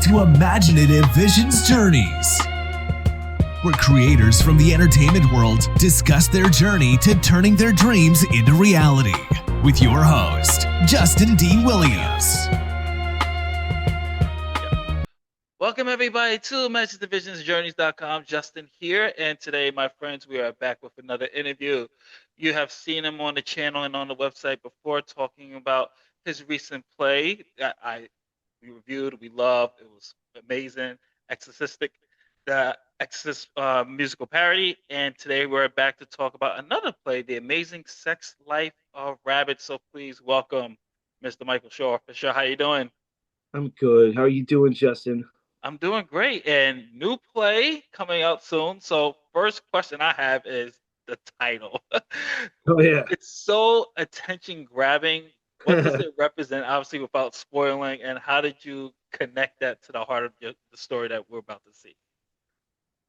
to Imaginative Visions Journeys, where creators from the entertainment world discuss their journey to turning their dreams into reality. With your host, Justin D. Williams. Welcome, everybody, to ImaginativeVisionsJourneys.com. Justin here, and today, my friends, we are back with another interview. You have seen him on the channel and on the website before, talking about his recent play that we reviewed, we loved. It was amazing, exorcistic, the Exorcist musical parody. And today, we're back to talk about another play, The Amazing Sex Life of Rabbit. So please welcome Mr. Michael Shaw. For sure, how you doing? I'm good. How are you doing, Justin? I'm doing great, and new play coming out soon. So first question I have is the title. Oh yeah. It's so attention grabbing. What does it represent, obviously, without spoiling, and how did you connect that to the heart of the story that we're about to see?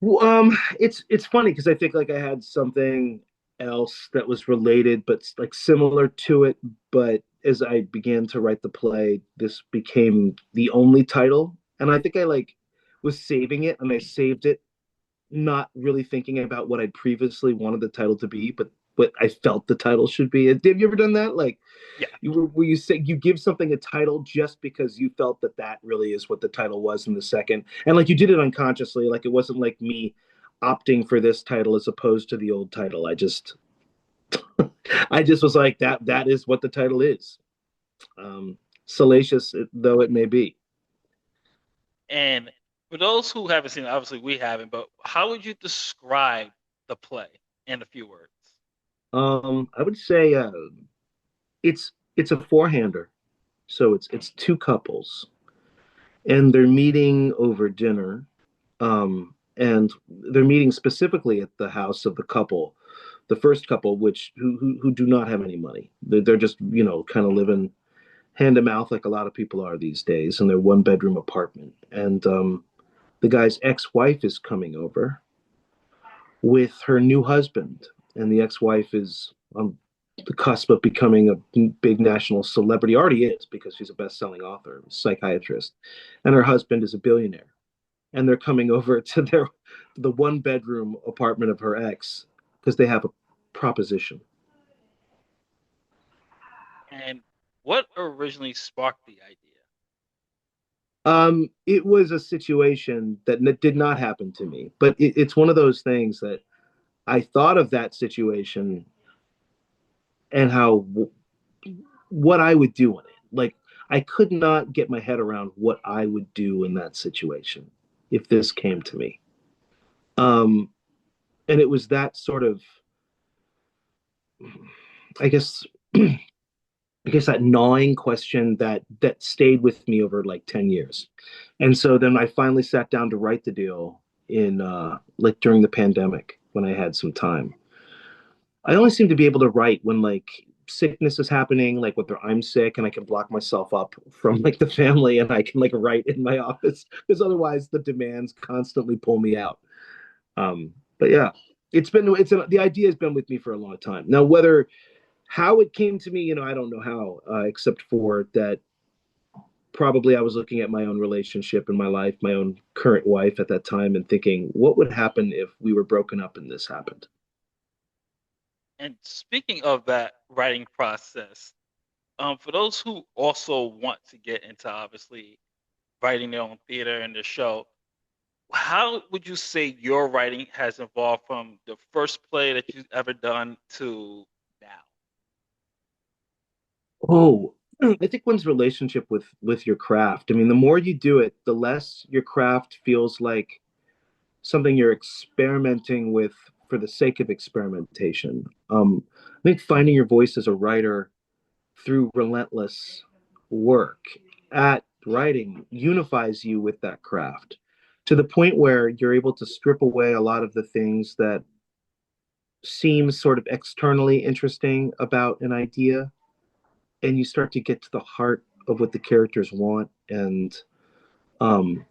Well, it's funny because I think like I had something else that was related, but like similar to it. But as I began to write the play, this became the only title, and I think I like was saving it, and I saved it, not really thinking about what I'd previously wanted the title to be, but what I felt the title should be. Have you ever done that? Like, Yeah. where you say you give something a title just because you felt that that really is what the title was in the second, and like you did it unconsciously. Like it wasn't like me opting for this title as opposed to the old title. I just was like that is what the title is, salacious though it may be. And for those who haven't seen it, obviously we haven't, but how would you describe the play in a few words? I would say it's a four-hander, so it's two couples, and they're meeting over dinner, and they're meeting specifically at the house of the couple, the first couple, which who do not have any money. They're just kind of living hand to mouth like a lot of people are these days in their one-bedroom apartment, and the guy's ex-wife is coming over with her new husband, and the ex-wife is on the cusp of becoming a big national celebrity. Already is, because she's a best-selling author, psychiatrist, and her husband is a billionaire. And they're coming over to the one-bedroom apartment of her ex because they have a proposition. And what originally sparked the idea? It was a situation that did not happen to me, but it's one of those things that I thought of that situation and how what I would do in it. Like I could not get my head around what I would do in that situation if this came to me. And it was that sort of, I guess, that gnawing question that stayed with me over like 10 years. And so then I finally sat down to write the deal in like during the pandemic when I had some time. I only seem to be able to write when like sickness is happening, like whether I'm sick and I can block myself up from like the family and I can like write in my office, because otherwise the demands constantly pull me out. But yeah, the idea has been with me for a long time. Now, whether how it came to me, I don't know how, except for that probably I was looking at my own relationship in my life, my own current wife at that time, and thinking, what would happen if we were broken up and this happened? And speaking of that writing process, for those who also want to get into obviously writing their own theater and the show, how would you say your writing has evolved from the first play that you've ever done to now? Oh, I think one's relationship with your craft. I mean, the more you do it, the less your craft feels like something you're experimenting with for the sake of experimentation. I think finding your voice as a writer through relentless work at writing unifies you with that craft to the point where you're able to strip away a lot of the things that seem sort of externally interesting about an idea, and you start to get to the heart of what the characters want, and um,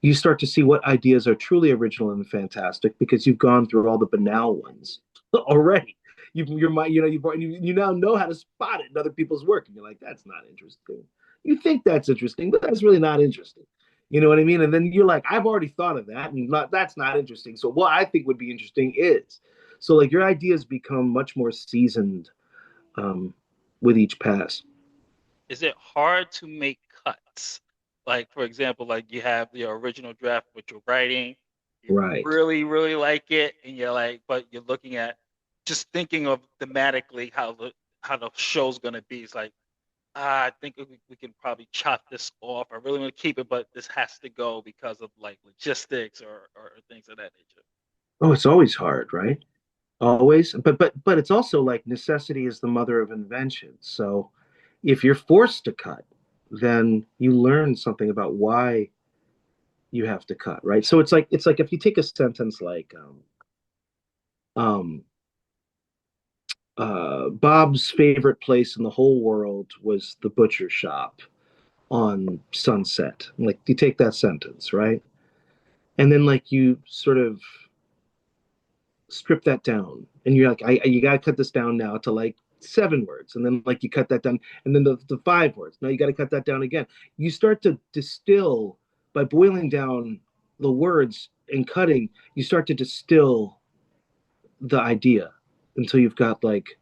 you start to see what ideas are truly original and fantastic because you've gone through all the banal ones already. You now know how to spot it in other people's work, and you're like, that's not interesting. You think that's interesting, but that's really not interesting. You know what I mean? And then you're like, I've already thought of that, and that's not interesting. So what I think would be interesting is, so like your ideas become much more seasoned um, with each pass. Is it hard to make cuts? Like, for example, like you have the original draft which you're writing, you Right. really, really like it, and you're like, but you're looking at just thinking of thematically how the show's gonna be. It's like, I think we can probably chop this off. I really want to keep it, but this has to go because of like logistics or things of that nature. Oh, it's always hard, right? Always. But it's also like necessity is the mother of invention. So if you're forced to cut, then you learn something about why you have to cut, right? So it's like if you take a sentence like um Bob's favorite place in the whole world was the butcher shop on Sunset. Like you take that sentence, right? And then like you sort of strip that down, and you're like, you got to cut this down now to like 7 words, and then like you cut that down, and then the 5 words. Now you got to cut that down again. You start to distill by boiling down the words and cutting. You start to distill the idea until you've got like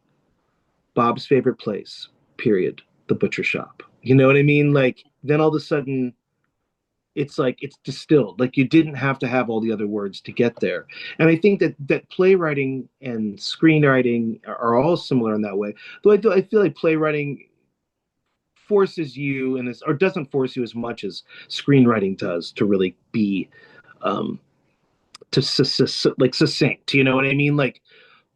Bob's favorite place, period, the butcher shop. You know what I mean? Like then all of a sudden it's like it's distilled. Like you didn't have to have all the other words to get there. And I think that playwriting and screenwriting are all similar in that way. Though I feel like playwriting forces you and or doesn't force you as much as screenwriting does to really be um like succinct. You know what I mean? Like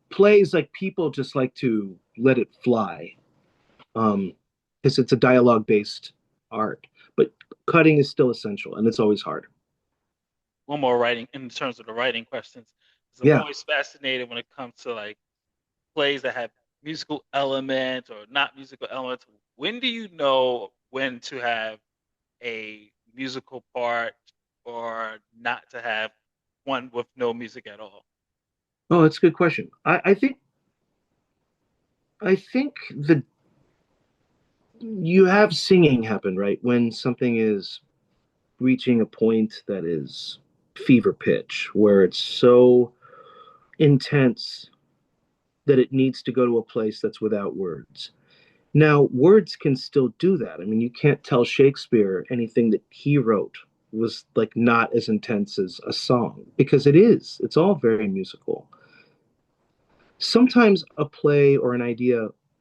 plays, like people just like to let it fly because it's a dialogue based art. But cutting is still essential, and it's always hard. One more writing in terms of the writing questions. 'Cause I'm Yeah. always fascinated when it comes to like plays that have musical elements or not musical elements. When do you know when to have a musical part or not to have one with no music at all? Oh, that's a good question. I think that you have singing happen, right? When something is reaching a point that is fever pitch, where it's so intense that it needs to go to a place that's without words. Now, words can still do that. I mean, you can't tell Shakespeare anything that he wrote was like not as intense as a song because it is. It's all very musical. Sometimes a play or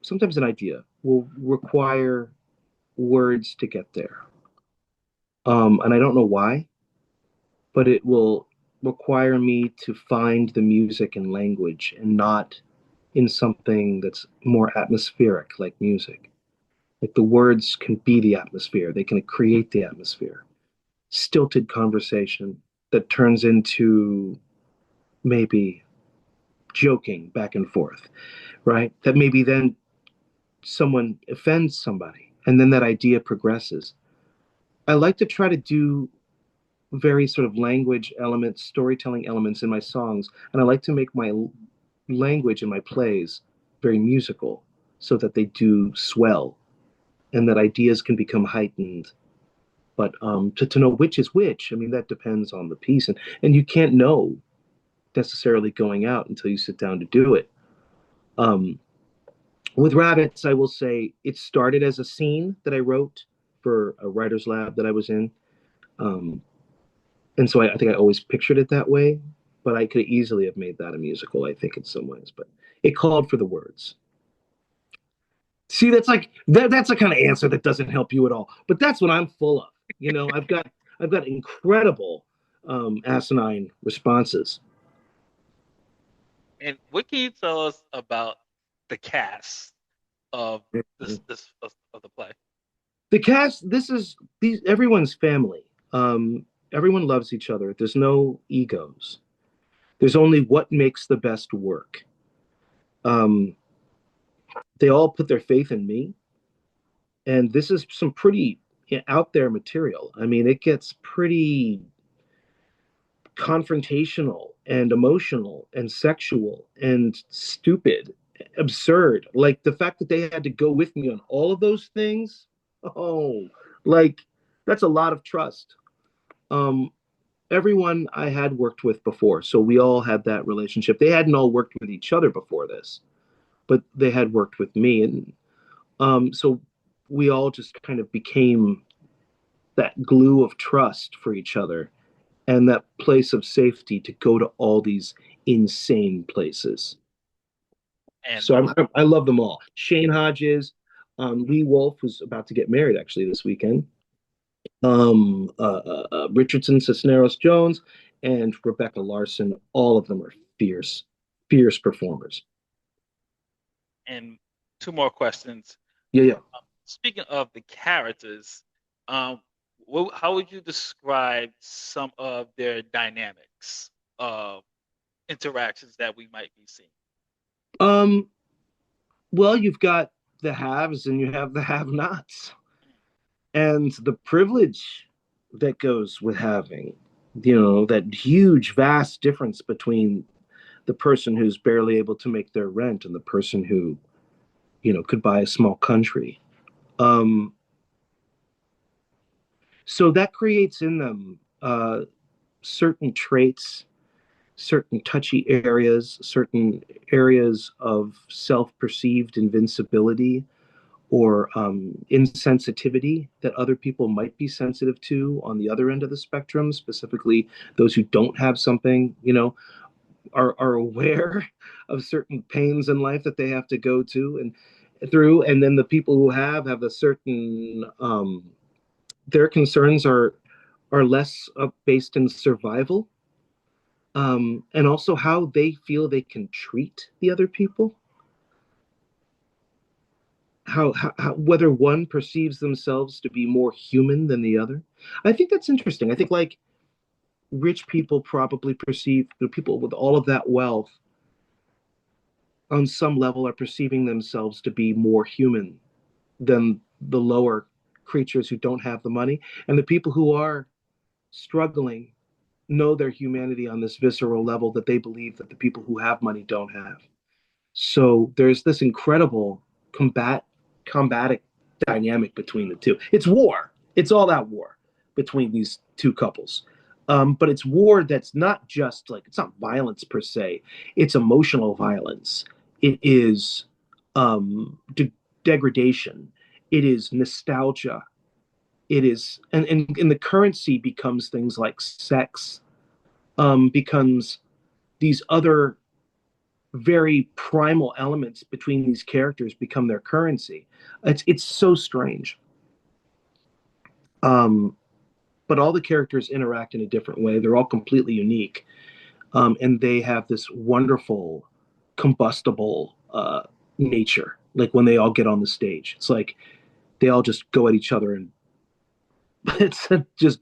sometimes an idea will require words to get there. And I don't know why, but it will require me to find the music and language and not in something that's more atmospheric like music. Like the words can be the atmosphere, they can create the atmosphere. Stilted conversation that turns into maybe joking back and forth, right? That maybe then someone offends somebody and then that idea progresses. I like to try to do very sort of language elements, storytelling elements in my songs, and I like to make my language in my plays very musical so that they do swell and that ideas can become heightened. But to know which is which, I mean, that depends on the piece, and you can't know necessarily going out until you sit down to do it. Um, with Rabbits, I will say it started as a scene that I wrote for a writer's lab that I was in. Um, and so I think I always pictured it that way, but I could easily have made that a musical, I think, in some ways. But it called for the words. See, that's a kind of answer that doesn't help you at all. But that's what I'm full of. You know, I've got incredible asinine responses. And what can you tell us about the cast of this of the play? The cast, this is these everyone's family. Everyone loves each other. There's no egos. There's only what makes the best work. Um, they all put their faith in me, and this is some pretty out there material. I mean, it gets pretty confrontational and emotional and sexual and stupid, absurd. Like the fact that they had to go with me on all of those things. Oh, like that's a lot of trust. um, everyone I had worked with before. So we all had that relationship. They hadn't all worked with each other before this, but they had worked with me. And so we all just kind of became that glue of trust for each other and that place of safety to go to all these insane places. And So I love them all. Shane Hodges, Lee Wolf, who's about to get married actually this weekend, Richardson Cisneros Jones, and Rebecca Larson. All of them are fierce, fierce performers. and two more questions. Yeah, yeah. Speaking of the characters, um, how would you describe some of their dynamics of interactions that we might be seeing? Um, well, you've got the haves and you have the have-nots, and the privilege that goes with having, that huge, vast difference between the person who's barely able to make their rent and the person who, could buy a small country. Um, so that creates in them certain traits, certain touchy areas, certain areas of self-perceived invincibility or insensitivity that other people might be sensitive to on the other end of the spectrum, specifically those who don't have something, are aware of certain pains in life that they have to go to and through. And then the people who have a certain, their concerns are less based in survival, and also how they feel they can treat the other people. How whether one perceives themselves to be more human than the other. I think that's interesting. I think like rich people probably perceive the people with all of that wealth on some level are perceiving themselves to be more human than the lower creatures who don't have the money, and the people who are struggling know their humanity on this visceral level that they believe that the people who have money don't have. So there's this incredible combatic dynamic between the two. It's war. It's all that war between these two couples. But it's war that's not just like, it's not violence per se. It's emotional violence. It is degradation. It is nostalgia. It is, and the currency becomes things like sex, becomes these other very primal elements between these characters become their currency. It's so strange. Um, but all the characters interact in a different way. They're all completely unique, and they have this wonderful combustible nature. Like when they all get on the stage, it's like they all just go at each other, and it's just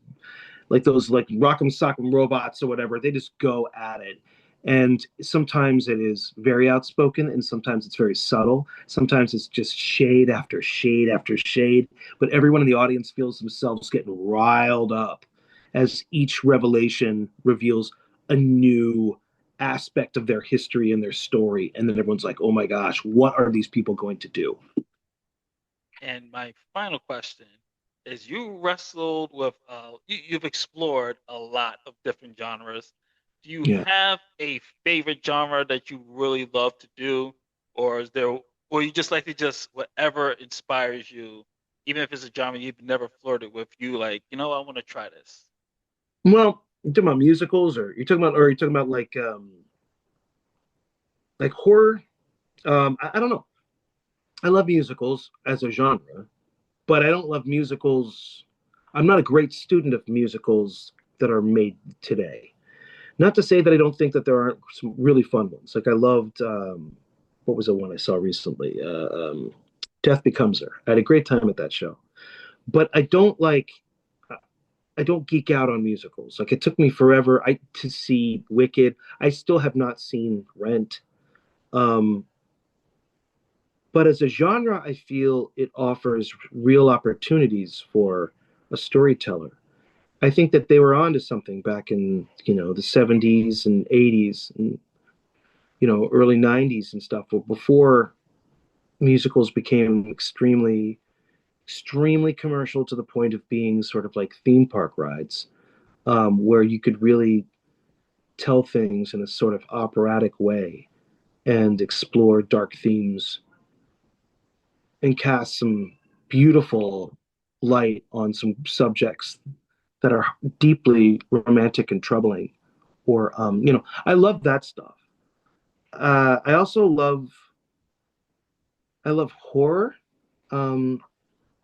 like those like rock'em sock'em robots or whatever. They just go at it. And sometimes it is very outspoken, and sometimes it's very subtle. Sometimes it's just shade after shade after shade. But everyone in the audience feels themselves getting riled up as each revelation reveals a new aspect of their history and their story. And then everyone's like, oh my gosh, what are these people going to do? And my final question is: you wrestled with, you've explored a lot of different genres. Do you Yeah. have a favorite genre that you really love to do, or is there, or you just like to just whatever inspires you, even if it's a genre you've never flirted with, you like, I want to try this. Well, you're talking about musicals, or you're talking about like horror. I don't know. I love musicals as a genre, but I don't love musicals. I'm not a great student of musicals that are made today. Not to say that I don't think that there aren't some really fun ones. Like I loved, what was the one I saw recently? Death Becomes Her. I had a great time at that show. But I don't geek out on musicals. Like it took me forever to see Wicked. I still have not seen Rent. Um, but as a genre, I feel it offers real opportunities for a storyteller. I think that they were onto something back in, the 70s and 80s and, early 90s and stuff, but before musicals became extremely, extremely commercial to the point of being sort of like theme park rides. where you could really tell things in a sort of operatic way and explore dark themes and cast some beautiful light on some subjects that are deeply romantic and troubling. Or, I love that stuff. I love horror, um,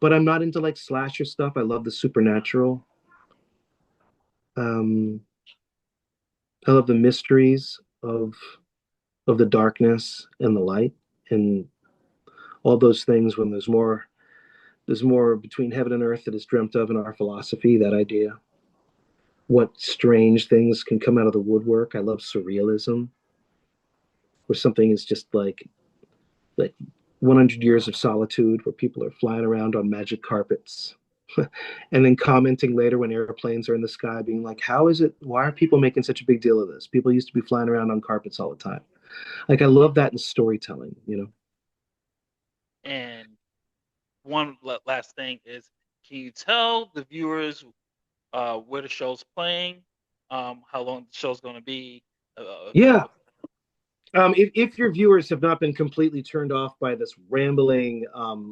but I'm not into like slasher stuff. I love the supernatural. Um, I love the mysteries of the darkness and the light and all those things when there's more between heaven and earth that is dreamt of in our philosophy, that idea. What strange things can come out of the woodwork. I love surrealism, where something is just like 100 years of solitude, where people are flying around on magic carpets. And then commenting later when airplanes are in the sky, being like, why are people making such a big deal of this? People used to be flying around on carpets all the time. Like, I love that in storytelling. And one last thing is, can you tell the viewers where the show's playing, how long the show's going to be? Yeah. If your viewers have not been completely turned off by this rambling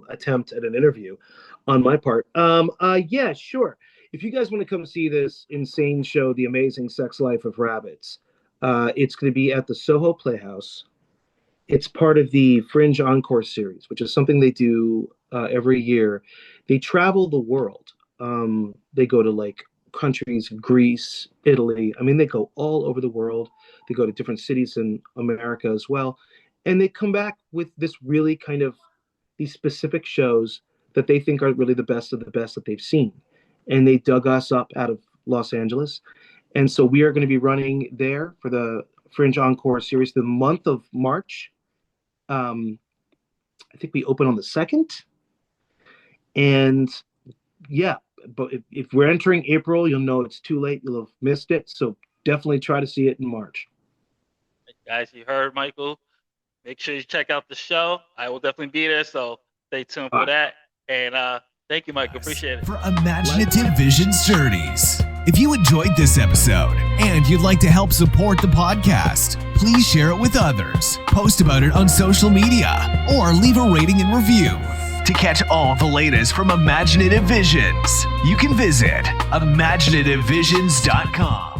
attempt at an interview on my part, yeah, sure. If you guys want to come see this insane show, The Amazing Sex Life of Rabbits, it's going to be at the SoHo Playhouse. It's part of the Fringe Encore series, which is something they do every year. They travel the world. They go to like countries, Greece, Italy. I mean, they go all over the world. They go to different cities in America as well. And they come back with this really kind of these specific shows that they think are really the best of the best that they've seen. And they dug us up out of Los Angeles. And so we are going to be running there for the Fringe Encore series the month of March. I think we open on the 2nd. And yeah, but if we're entering April, you'll know it's too late. You'll have missed it. So definitely try to see it in March. Guys, you heard Michael. Make sure you check out the show. I will definitely be there, so stay tuned for that. And thank you, Michael. Appreciate it. For Imaginative Visions Journeys. If you enjoyed this episode and you'd like to help support the podcast, please share it with others, post about it on social media, or leave a rating and review. To catch all the latest from Imaginative Visions, you can visit imaginativevisions.com.